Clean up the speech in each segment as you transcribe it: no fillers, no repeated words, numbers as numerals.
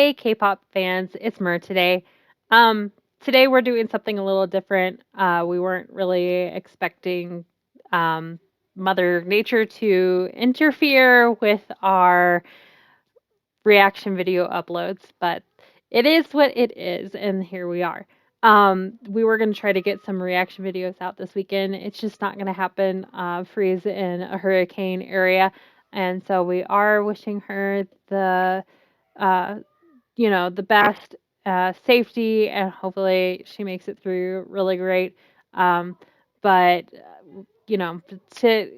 Hey, K-pop fans, it's Mer today. Today we're doing something a little different. We weren't really expecting um, Mother Nature to interfere with our reaction video uploads, but it is what it is, and here we are. We were going to try to get some reaction videos out this weekend. It's just not going to happen. Freeze in a hurricane area, and so we are wishing her uh, the best safety, and hopefully she makes it through really great. Um, but to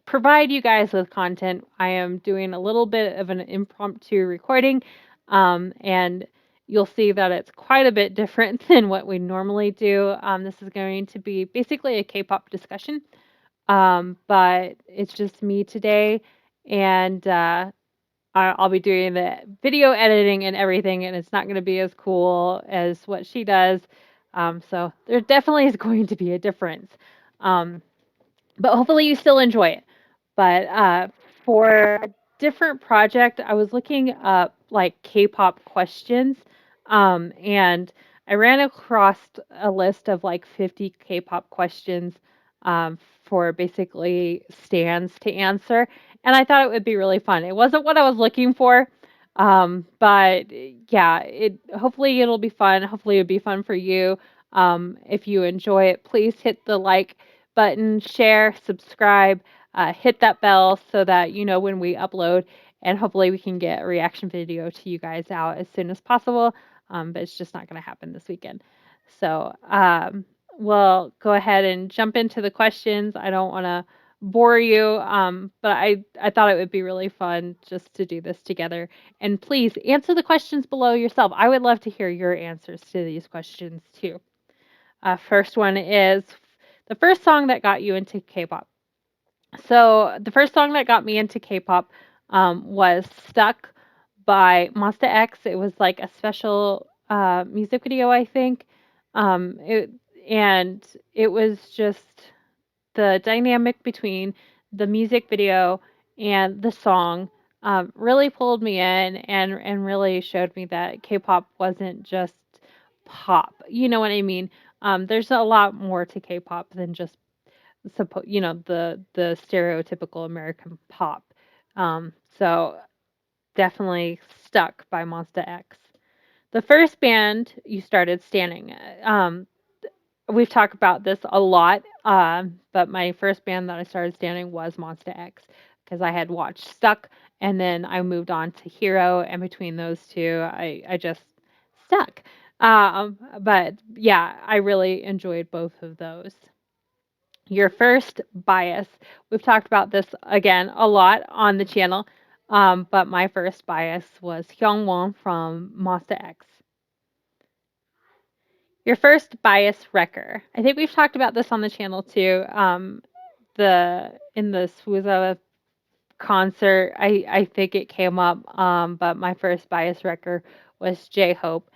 provide you guys with content, I am doing a little bit of an impromptu recording, and you'll see that it's quite a bit different than what we normally do. This is going to be basically a K-pop discussion, but it's just me today, and I'll be doing the video editing and everything, and it's not going to be as cool as what she does. So there definitely is going to be a difference. Um, but hopefully you still enjoy it. But for a different project, I was looking up like K-pop questions, and I ran across a list of like 50 K-pop questions for basically stands to answer, and I thought it would be really fun. It wasn't what I was looking for, but yeah, it hopefully it'll be fun. Hopefully it'll be fun for you. If you enjoy it, please hit the like button, share, subscribe, hit that bell so that you know when we upload, and hopefully we can get a reaction video to you guys out as soon as possible. But it's just not going to happen this weekend. So we'll go ahead and jump into the questions. I don't want to bore you, but I thought it would be really fun just to do this together. And please answer the questions below yourself. I would love to hear your answers to these questions too. First one is the first song that got you into K-pop. So the first song that got me into K-pop was "Stuck" by Monsta X. It was like a special music video, I think. It and it was just the dynamic between the music video and the song really pulled me in and really showed me that K-pop wasn't just pop. You know what I mean? There's a lot more to K-pop than just the stereotypical American pop. So definitely stuck by Monsta X. The first band you started standing. We've talked about this a lot, but my first band that I started standing was Monsta X because I had watched Stuck, and then I moved on to Hero, and between those two, I just stuck. But yeah, I really enjoyed both of those. Your first bias. We've talked about this again a lot on the channel, but my first bias was Hyungwon from Monsta X. Your first bias wrecker. I think we've talked about this on the channel too. The in the Swooza concert, I think it came up. But my first bias wrecker was J Hope,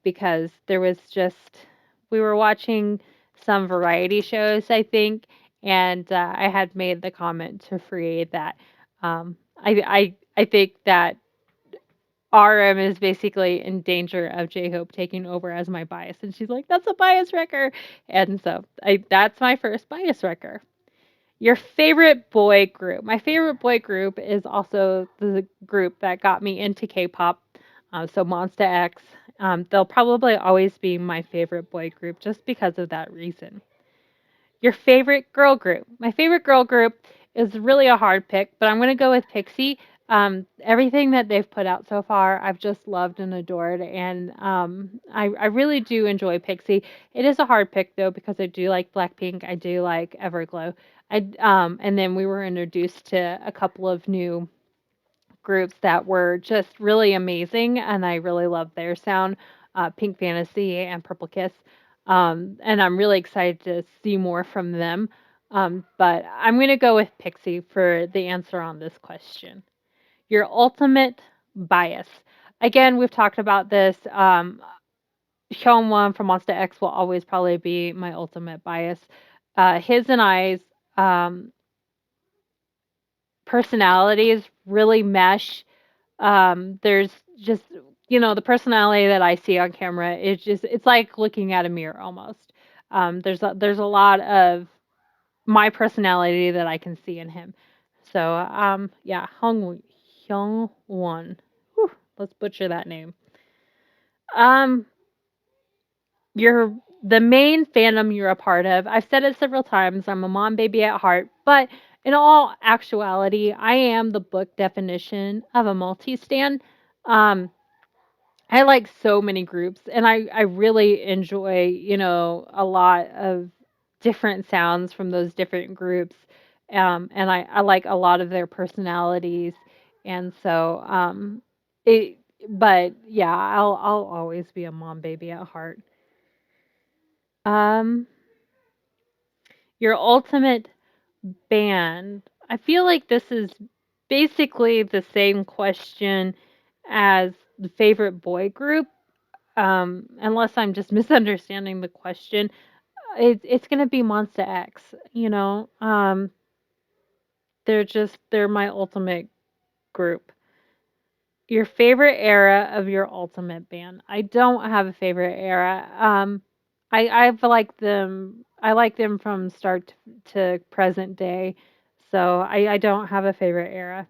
because there was just we were watching some variety shows, I think, and I had made the comment to Free that I think that RM is basically in danger of J-Hope taking over as my bias. And she's like, that's a bias wrecker. And so that's my first bias wrecker. Your favorite boy group. My favorite boy group is also the group that got me into K-pop. So Monsta X. They'll probably always be my favorite boy group just because of that reason. Your favorite girl group. My favorite girl group is really a hard pick, but I'm going to go with Pixie. Everything that they've put out so far, I've just loved and adored, and I really do enjoy Pixie. It is a hard pick though because I do like Blackpink, I do like Everglow, and then we were introduced to a couple of new groups that were just really amazing, and I really love their sound, Pink Fantasy and Purple Kiss. And I'm really excited to see more from them. But I'm going to go with Pixie for the answer on this question. Your ultimate bias. Again, we've talked about this. Hyunwon from Monsta X will always probably be my ultimate bias. His and I's um, personalities really mesh. There's just, the personality that I see on camera is just it's like looking at a mirror almost. There's a lot of my personality that I can see in him. So, yeah, Hyung Won. Whew, let's butcher that name. Um, you're the main fandom you're a part of. I've said it several times. I'm a mom baby at heart, but in all actuality, I am the book definition of a multi-stan. Um, I like so many groups, and I really enjoy, a lot of different sounds from those different groups. And I like a lot of their personalities. And so, it, but yeah, I'll always be a mom baby at heart. Um, your ultimate band. I feel like this is basically the same question as the favorite boy group. Unless I'm just misunderstanding the question, it's gonna be Monster X. They're my ultimate group. Your favorite era of your ultimate band? I don't have a favorite era. I've liked them. I like them from start to present day, so I don't have a favorite era.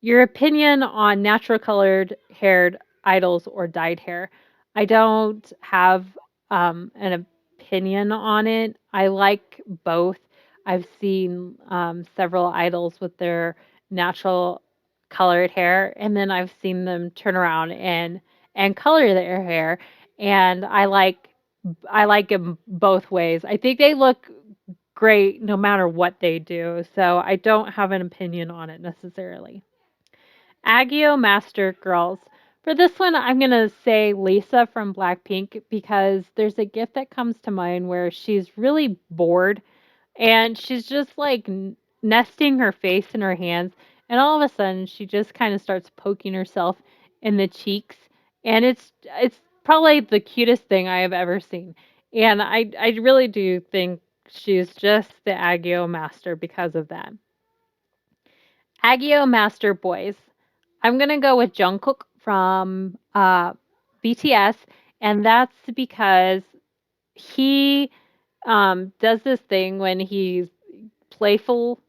Your opinion on natural colored haired idols or dyed hair. I don't have an opinion on it. I like both. I've seen several idols with their natural colored hair, and then I've seen them turn around and color their hair, and I like them both ways. I think they look great no matter what they do. So I don't have an opinion on it necessarily. Agio Master Girls. For this one, I'm going to say Lisa from Blackpink because there's a gift that comes to mind where she's really bored and she's just like nesting her face in her hands. And all of a sudden, she just kind of starts poking herself in the cheeks. And it's probably the cutest thing I have ever seen. And I really do think she's just the Agio Master because of that. Agio Master Boys. I'm gonna go with Jungkook from BTS, and that's because he does this thing when he's playful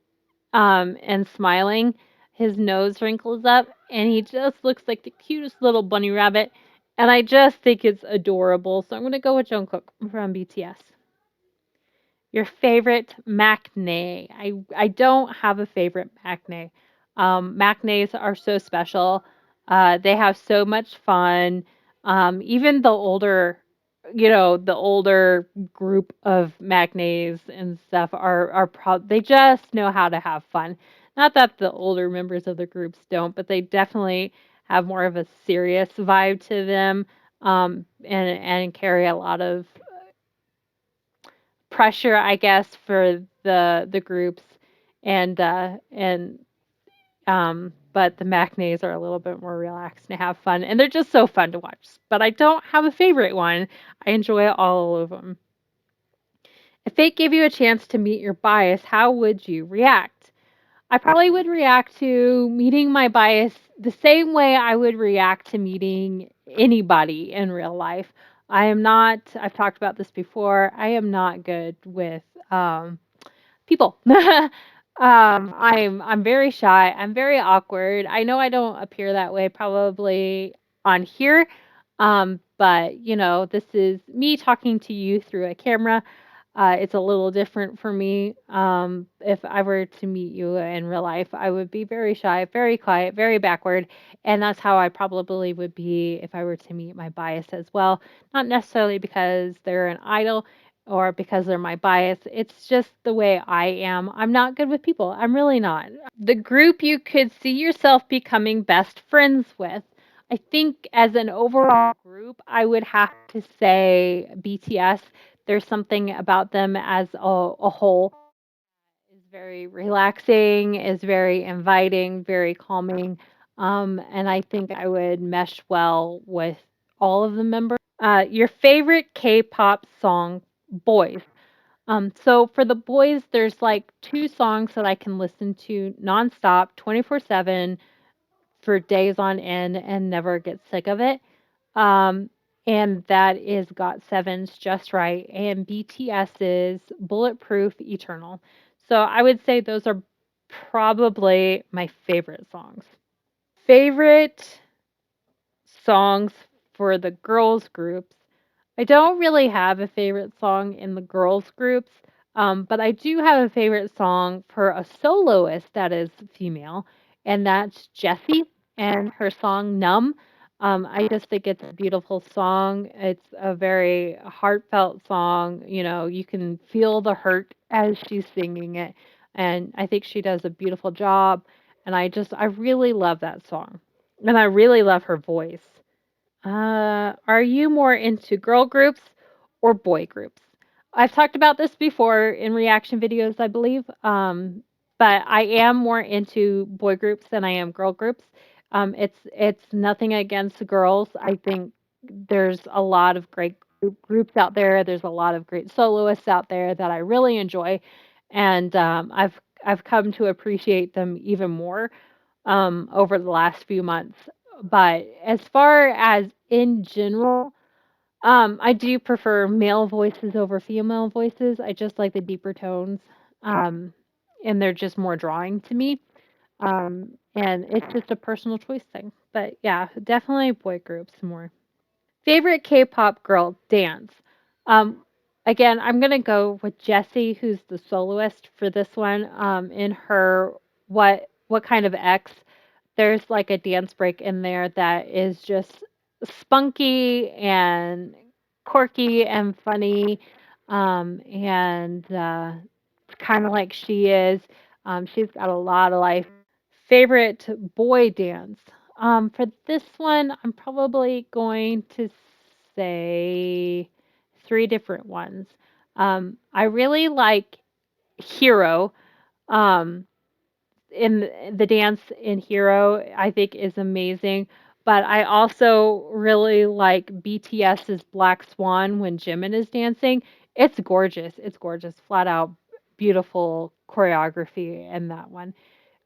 and smiling. His nose wrinkles up, and he just looks like the cutest little bunny rabbit. And I just think it's adorable. So I'm gonna go with Jungkook from BTS. Your favorite maknae? I don't have a favorite maknae. Maknaes are so special. They have so much fun. Even the older group of maknaes and stuff they just know how to have fun. Not that the older members of the groups don't, but they definitely have more of a serious vibe to them. And carry a lot of pressure, I guess, for the groups, and but the maknaes are a little bit more relaxed and have fun, and they're just so fun to watch. But I don't have a favorite one. I enjoy all of them. If fate gave you a chance to meet your bias, how would you react? I probably would react to meeting my bias the same way I would react to meeting anybody in real life. I am not, I've talked about this before, I am not good with people. I'm very shy. I'm very awkward. I know I don't appear that way probably on here. But this is me talking to you through a camera. It's a little different for me. If I were to meet you in real life, I would be very shy, very quiet, very backward, and that's how I probably would be if I were to meet my bias as well. Not necessarily because they're an idol or because they're my bias. It's just the way I am. I'm not good with people. I'm really not. The group you could see yourself becoming best friends with. I think as an overall group, I would have to say BTS. There's something about them as a whole is very relaxing, is very inviting, very calming. And I think I would mesh well with all of the members. Your favorite K-pop song, Boys. So for the boys, there's like two songs that I can listen to nonstop, 24/7 for days on end and never get sick of it. Um, and that is GOT7's Just Right and BTS's Bulletproof Eternal. So I would say those are probably my favorite songs. Favorite songs for the girls groups. I don't really have a favorite song in the girls groups, but I do have a favorite song for a soloist that is female, and that's Jessie and her song Numb. I just think it's a beautiful song. It's a very heartfelt song. You know, you can feel the hurt as she's singing it, and I think she does a beautiful job. And I really love that song, and I really love her voice. Are you more into girl groups or boy groups? I've talked about this before in reaction videos, I believe. But I am more into boy groups than I am girl groups. It's nothing against the girls. I think there's a lot of great groups out there. There's a lot of great soloists out there that I really enjoy, and I've come to appreciate them even more over the last few months. But as far as in general, I do prefer male voices over female voices. I just like the deeper tones, um, and they're just more drawing to me. And it's just a personal choice thing. But yeah, definitely boy groups more. Favorite K-pop girl dance. Um, Again, I'm gonna go with Jessie, who's the soloist for this one. In her what kind of X? There's like a dance break in there that is just spunky and quirky and funny, and kind of like she is. She's got a lot of life. Favorite boy dance. For this one, I'm probably going to say three different ones. I really like Hero. Um, in the dance in Hero, I think is amazing. But I also really like BTS's Black Swan when Jimin is dancing. It's gorgeous. It's gorgeous. Flat out beautiful choreography in that one.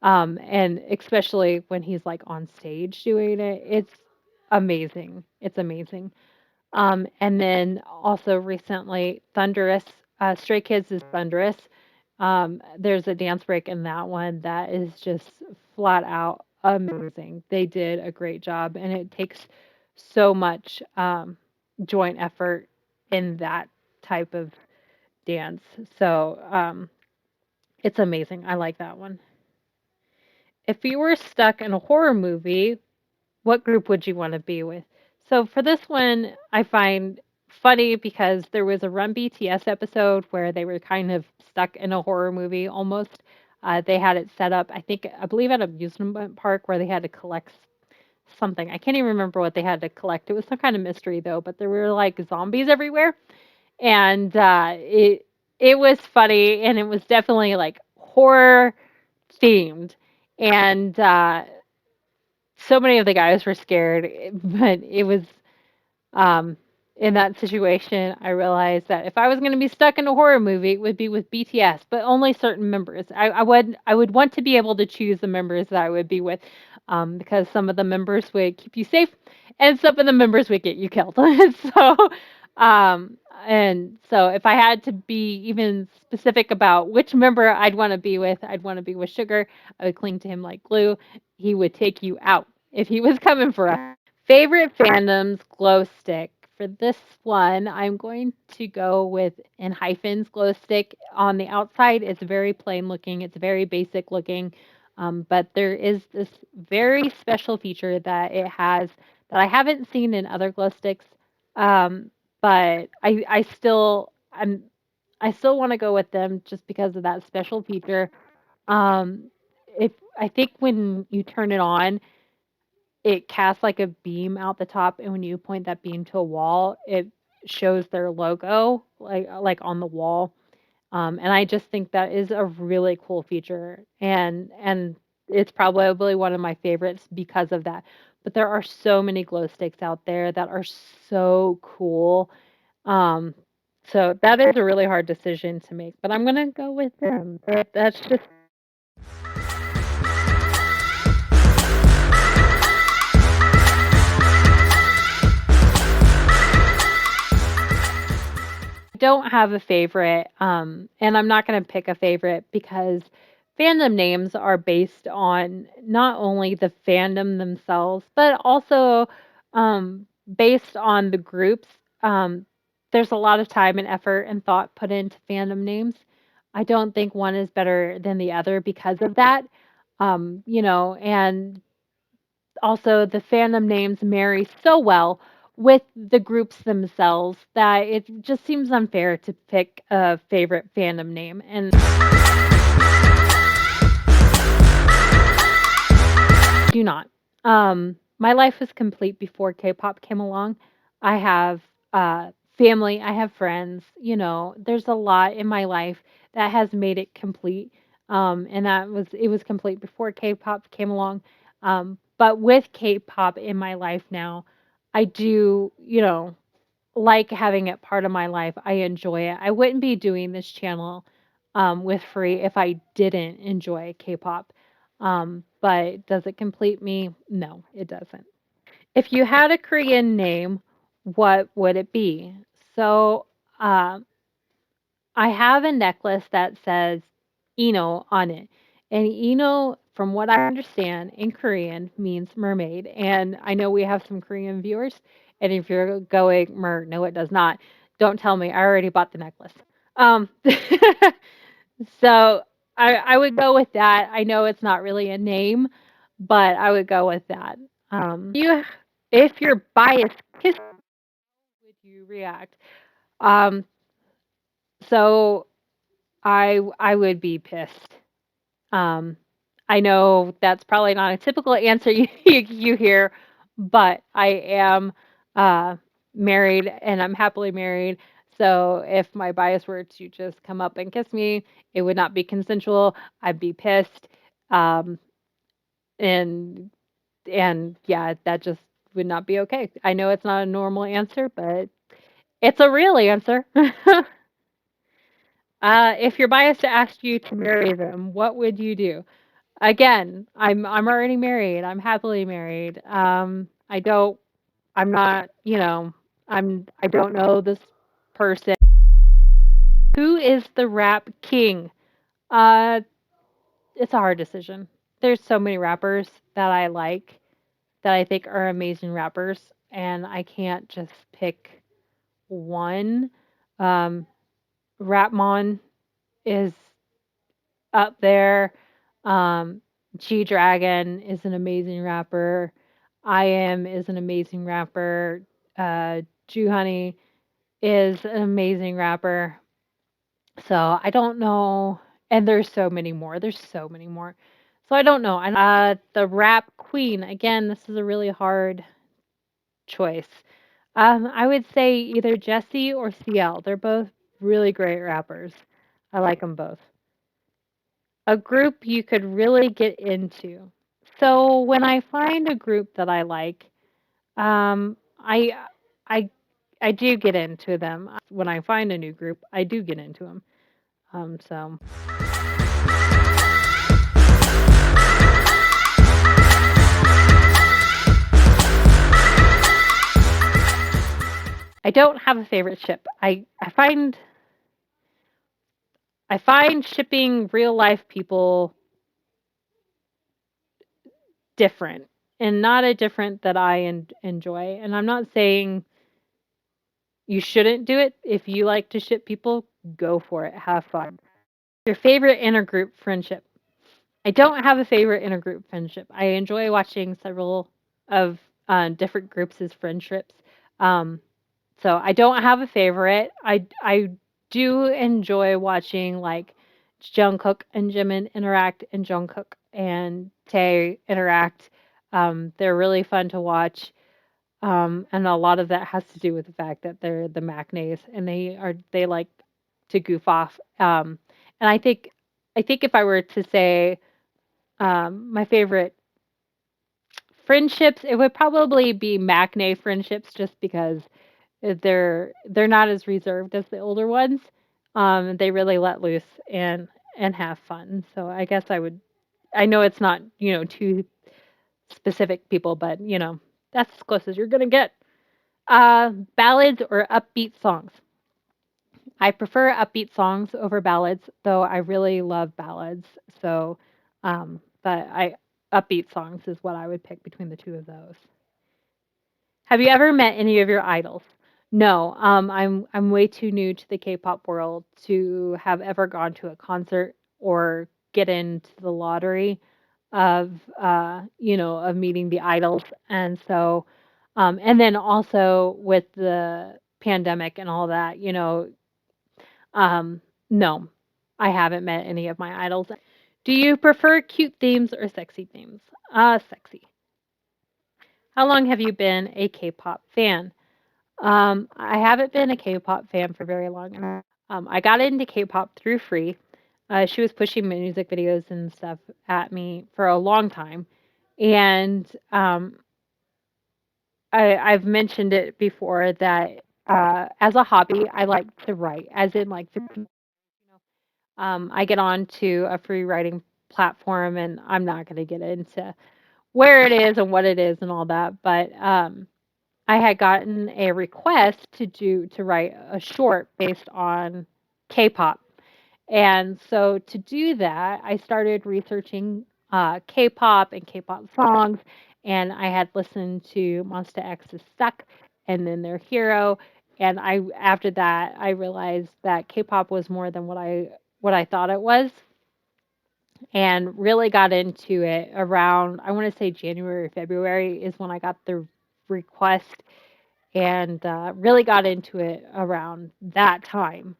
And especially when he's like on stage doing it, it's amazing. It's amazing. And then also recently, Thunderous, Stray Kids is Thunderous. There's a dance break in that one that is just flat out amazing. They did a great job, and it takes so much joint effort in that type of dance. So it's amazing. I like that one. If you were stuck in a horror movie, what group would you want to be with? So for this one, I find funny because there was a Run BTS episode where they were kind of stuck in a horror movie almost. They had it set up, I believe, at an amusement park where they had to collect something. I can't even remember what they had to collect. It was some kind of mystery though, but there were like zombies everywhere, and it was funny, and it was definitely like horror themed, and so many of the guys were scared, but it was um, in that situation, I realized that if I was going to be stuck in a horror movie, it would be with BTS, but only certain members. I would want to be able to choose the members that I would be with, because some of the members would keep you safe, and some of the members would get you killed. so, um, and so if I had to be even specific about which member I'd want to be with, I'd want to be with Sugar. I would cling to him like glue. He would take you out if he was coming for us. Favorite fandoms glow stick. For this one, I'm going to go with in hyphens glow stick. On the outside, it's very plain looking. It's very basic looking, but there is this very special feature that it has that I haven't seen in other glow sticks. But I still want to go with them just because of that special feature. Um, if I think when you turn it on, it casts like a beam out the top, and when you point that beam to a wall, it shows their logo like on the wall. And I just think that is a really cool feature, and it's probably one of my favorites because of that. But there are so many glow sticks out there that are so cool. Um, so that is a really hard decision to make, but I'm gonna go with them. That's just don't have a favorite, and I'm not gonna pick a favorite because fandom names are based on not only the fandom themselves, but also, um, based on the groups. Um, there's a lot of time and effort and thought put into fandom names. I don't think one is better than the other because of that. And also the fandom names marry so well with the groups themselves that it just seems unfair to pick a favorite fandom name. And do not. My life was complete before K-pop came along. I have family, I have friends. There's a lot in my life that has made it complete. And it was complete before K-pop came along. But with K-pop in my life now, I do, like having it part of my life. I enjoy it. I wouldn't be doing this channel with free if I didn't enjoy K-pop. But does it complete me? No, it doesn't. If you had a Korean name, what would it be? So uh, I have a necklace that says Ino on it. And Ino, from what I understand in Korean, means mermaid. And I know we have some Korean viewers. And if you're going, no, it does not. Don't tell me. I already bought the necklace. Um, so I would go with that. I know it's not really a name, but I would go with that. You, if you're biased, kiss would you react? Um, so I would be pissed. Um, I know that's probably not a typical answer you hear, but I am uh, married and I'm happily married. So if my bias were to just come up and kiss me, it would not be consensual. I'd be pissed. Um, and yeah, that just would not be okay. I know it's not a normal answer, but it's a real answer. If your bias asked you to marry them, what would you do? Again, I'm already married. I'm happily married. I'm not, I don't know this person. Who is the rap king? Uh, it's a hard decision. There's so many rappers that I like that I think are amazing rappers, and I can't just pick one. Um, Rapmon is up there. Um, G Dragon is an amazing rapper. I Am is an amazing rapper. Jew Honey is an amazing rapper. So I don't know. And there's so many more. There's so many more. So I don't know. The rap queen, again, this is a really hard choice. I would say either Jessie or CL. They're both really great rappers. I like them both. A group you could really get into. So when I find a group that I like, I I I do get into them. When I find a new group, I do get into them. So I don't have a favorite ship. I find shipping real life people different, and not a different that I enjoy. And I'm not saying you shouldn't do it. If you like to ship people, go for it. Have fun. Your favorite intergroup friendship. I don't have a favorite intergroup friendship. I enjoy watching several of different groups as friendships. Um, so I don't have a favorite. I do enjoy watching like Jungkook and Jimin interact and Jungkook and Tae interact. They're really fun to watch. And a lot of that has to do with the fact that they're the maknaes and they like to goof off. And I think if I were to say my favorite friendships, it would probably be maknae friendships, just because they're not as reserved as the older ones. They really let loose and have fun. So I guess I would. I know it's not two specific people, but that's as close as you're gonna get. Ballads or upbeat songs. I prefer upbeat songs over ballads, though I really love ballads. So, but I upbeat songs is what I would pick between the two of those. Have you ever met any of your idols? No, I'm way too new to the K-pop world to have ever gone to a concert or get into the lottery of of meeting the idols. And so and then also with the pandemic and all that, um no, I haven't met any of my idols. Do you prefer cute themes or sexy themes? Sexy. How long have you been a K-pop fan? I haven't been a K-pop fan for very long. I got into K-pop through Free. She was pushing music videos and stuff at me for a long time, and I've mentioned it before that as a hobby, I like to write, as in like I get on to a free writing platform, and I'm not going to get into where it is and what it is and all that, but I had gotten a request to write a short based on K-pop. And so to do that, I started researching K-pop and K-pop songs, and I had listened to Monsta X's "Stuck" and then their "Hero." And I after that, I realized that K-pop was more than what I thought it was, and really got into it around, I want to say January, February is when I got the request, and really got into it around that time.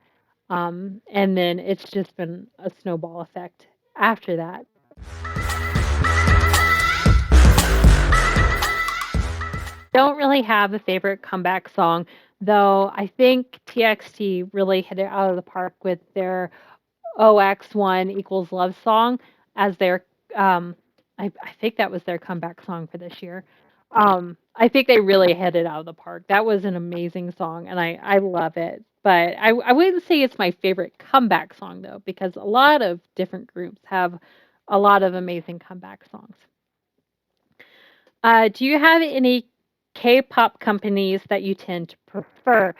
And then it's just been a snowball effect after that. Don't really have a favorite comeback song, though I think TXT really hit it out of the park with their OX1 equals love song as their um I think that was their comeback song for this year. I think they really hit it out of the park. That was an amazing song and I love it. But I wouldn't say it's my favorite comeback song though, because a lot of different groups have a lot of amazing comeback songs. Do you have any K-pop companies that you tend to prefer?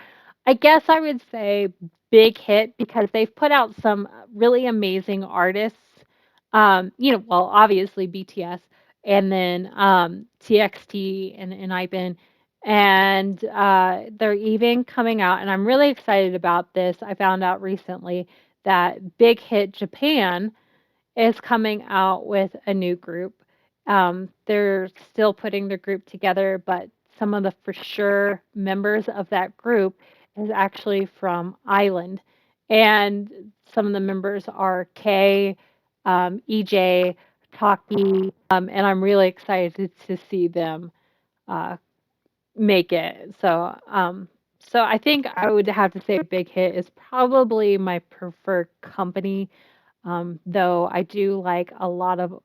I guess I would say Big Hit because they've put out some really amazing artists. Well, obviously BTS and then TXT and IBIN. And they're even coming out, and I'm really excited about this. I found out recently that Big Hit Japan is coming out with a new group. They're still putting their group together, but some of the for sure members of that group is actually from Ireland. And some of the members are Kay, EJ, Taki, and I'm really excited to see them uh, make it. So I think I would have to say Big Hit is probably my preferred company, though I do like a lot of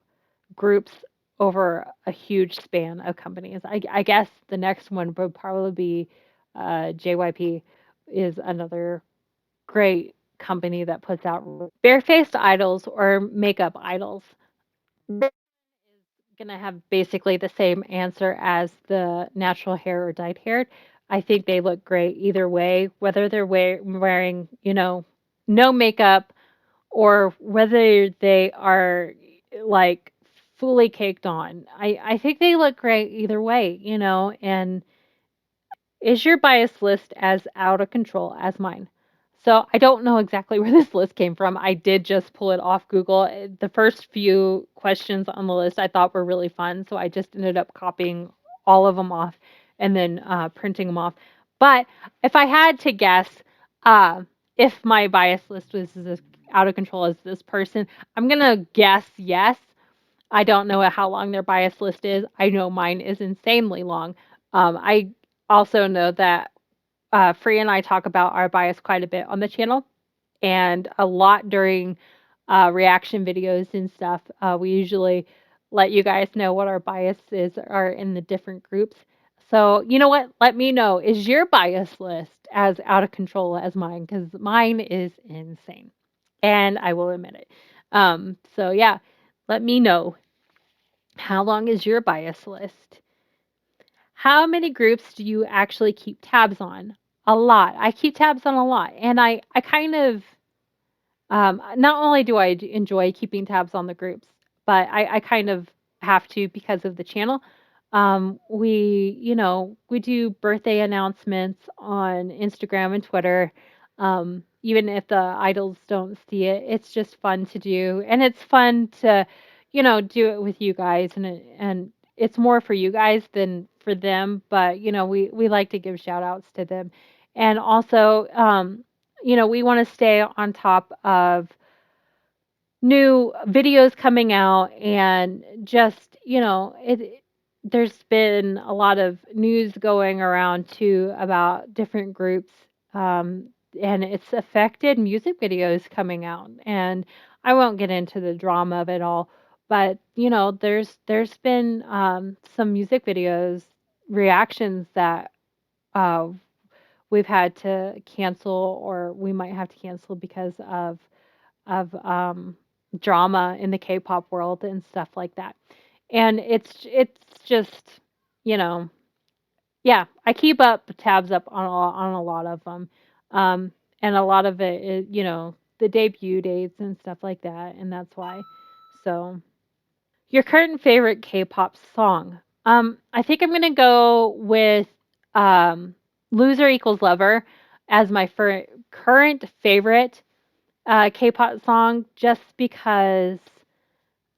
groups over a huge span of companies. I guess the next one would probably be JYP is another great company that puts out barefaced idols or makeup idols. Gonna have basically the same answer as the natural hair or dyed hair. I think they look great either way, whether they're wearing, no makeup or whether they are like fully caked on. I think they look great either way, and is your bias list as out of control as mine? So I don't know exactly where this list came from. I did just pull it off Google. The first few questions on the list I thought were really fun, so I just ended up copying all of them off and then printing them off. But if I had to guess, uh, if my bias list was as out of control as this person, I'm gonna guess yes. I don't know how long their bias list is. I know mine is insanely long. I also know that Free and I talk about our bias quite a bit on the channel and a lot during reaction videos and stuff. We usually let you guys know what our biases are in the different groups. So, you know what? Let me know. Is your bias list as out of control as mine? Because mine is insane. And I will admit it. So, yeah, let me know. How long is your bias list? How many groups do you actually keep tabs on? a lot. I keep tabs on a lot, and I kind of not only do I enjoy keeping tabs on the groups, but I kind of have to because of the channel. We do birthday announcements on Instagram and Twitter. Even if the idols don't see it, it's just fun to do, and it's fun to, do it with you guys, and it's more for you guys than for them. But we like to give shout outs to them, and also we want to stay on top of new videos coming out and just, there's been a lot of news going around too about different groups, um, and it's affected music videos coming out. And I won't get into the drama of it all, but there's been some music videos reactions that uh, we've had to cancel, or we might have to cancel because of drama in the K-pop world and stuff like that. And it's just, you know, yeah, I keep up tabs up on a lot of them. Um, and a lot of it is, the debut dates and stuff like that, and that's why. So, your current favorite K-pop song? I think I'm gonna go with um, "Loser Equals Lover" as my current favorite K-pop song, just because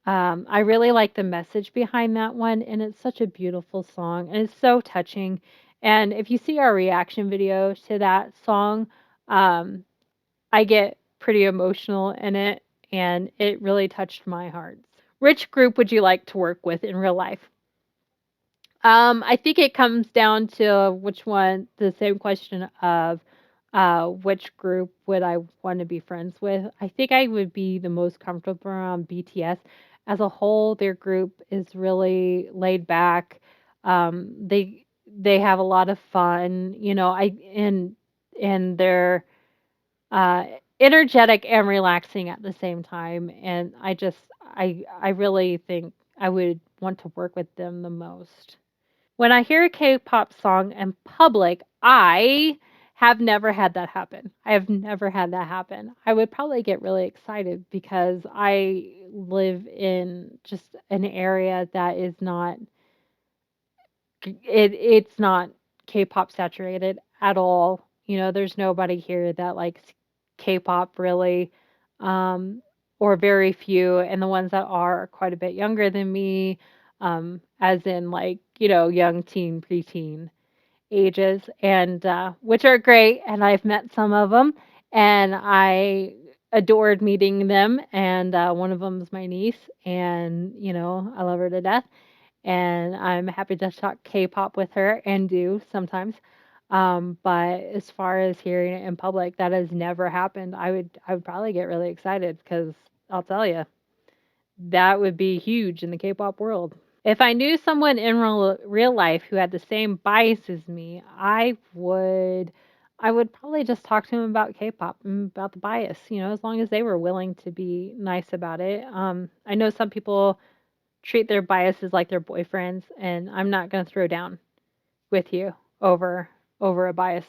I really like the message behind that one, and it's such a beautiful song, and it's so touching. And if you see our reaction video to that song, um, I get pretty emotional in it, and it really touched my heart. Which group would you like to work with in real life? I think it comes down to which one, the same question of which group would I want to be friends with. I think I would be the most comfortable around BTS. As a whole, their group is really laid back. They have a lot of fun. And they're uh, energetic and relaxing at the same time. And I really think I would want to work with them the most. When I hear a K-pop song in public, I have never had that happen. I have never had that happen. I would probably get really excited because I live in just an area that is not it's not K-pop saturated at all. There's nobody here that likes K-pop really, or very few, and the ones that are quite a bit younger than me, as in like, young teen, preteen ages, and which are great. And I've met some of them, and I adored meeting them. And one of them is my niece, and I love her to death, and I'm happy to talk K-pop with her and do sometimes. But as far as hearing it in public, that has never happened. I would probably get really excited because I'll tell you, that would be huge in the K-pop world. If I knew someone in real life who had the same bias as me, I would probably just talk to him about K-pop and about the bias, as long as they were willing to be nice about it. I know some people treat their biases like their boyfriends, and I'm not going to throw down with you over over a bias.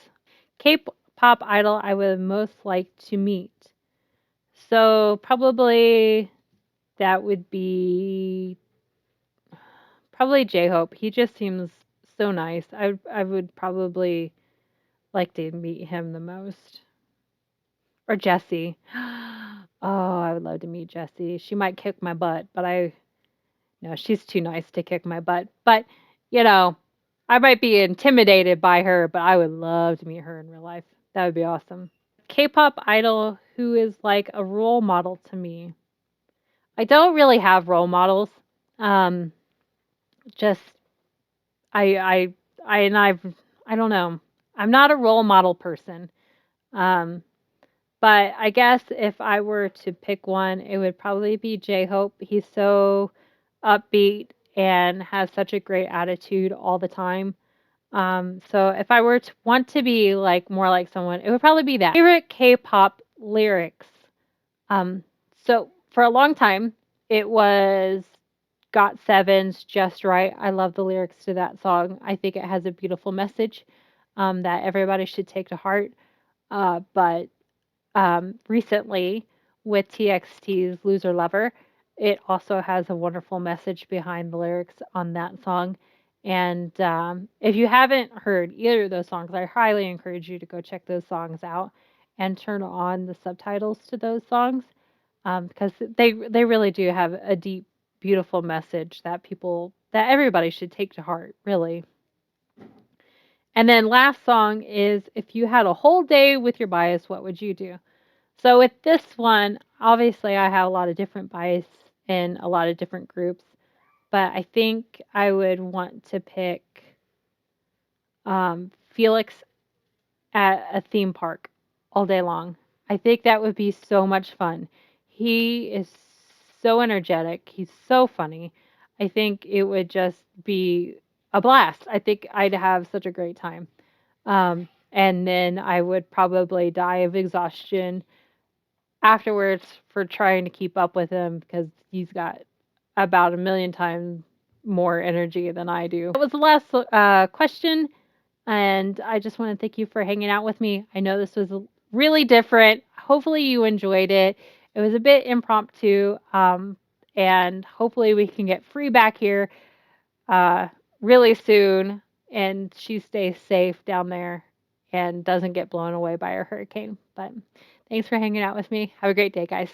K-pop idol I would most like to meet. So probably that would be probably J-Hope. He just seems so nice. I would probably like to meet him the most. Or Jessie. Oh, I would love to meet Jessie. She might kick my butt, but no, she's too nice to kick my butt. But, you know, I might be intimidated by her, but I would love to meet her in real life. That would be awesome. K-pop idol who is like a role model to me. I don't really have role models. Um, just I I I and I don't know. I'm not a role model person. Um, but I guess if I were to pick one, it would probably be J-Hope. He's so upbeat and has such a great attitude all the time. So if I were to want to be like more like someone, it would probably be that. Favorite K-pop lyrics. Um, so for a long time, it was Got Seven's Just Right. I love the lyrics to that song. I think it has a beautiful message. that everybody should take to heart. But recently, with TXT's Loser Lover, it also has a wonderful message behind the lyrics on that song. And if you haven't heard either of those songs, I highly encourage you to go check those songs out and turn on the subtitles to those songs, because they really do have a deep, beautiful message that everybody should take to heart, really. And then last song is if you had a whole day with your bias, what would you do? So with this one, obviously I have a lot of different bias in a lot of different groups, but I think I would want to pick Felix at a theme park all day long. I think that would be so much fun. He is so energetic. He's so funny. I think it would just be a blast. I think I'd have such a great time. And then I would probably die of exhaustion afterwards for trying to keep up with him because he's got about a million times more energy than I do. That was the last question, and I just want to thank you for hanging out with me. I know this was really different. Hopefully, you enjoyed it. It was a bit impromptu, and hopefully, we can get free back here uh, really soon, and she stays safe down there and doesn't get blown away by a hurricane. But thanks for hanging out with me. Have a great day, guys.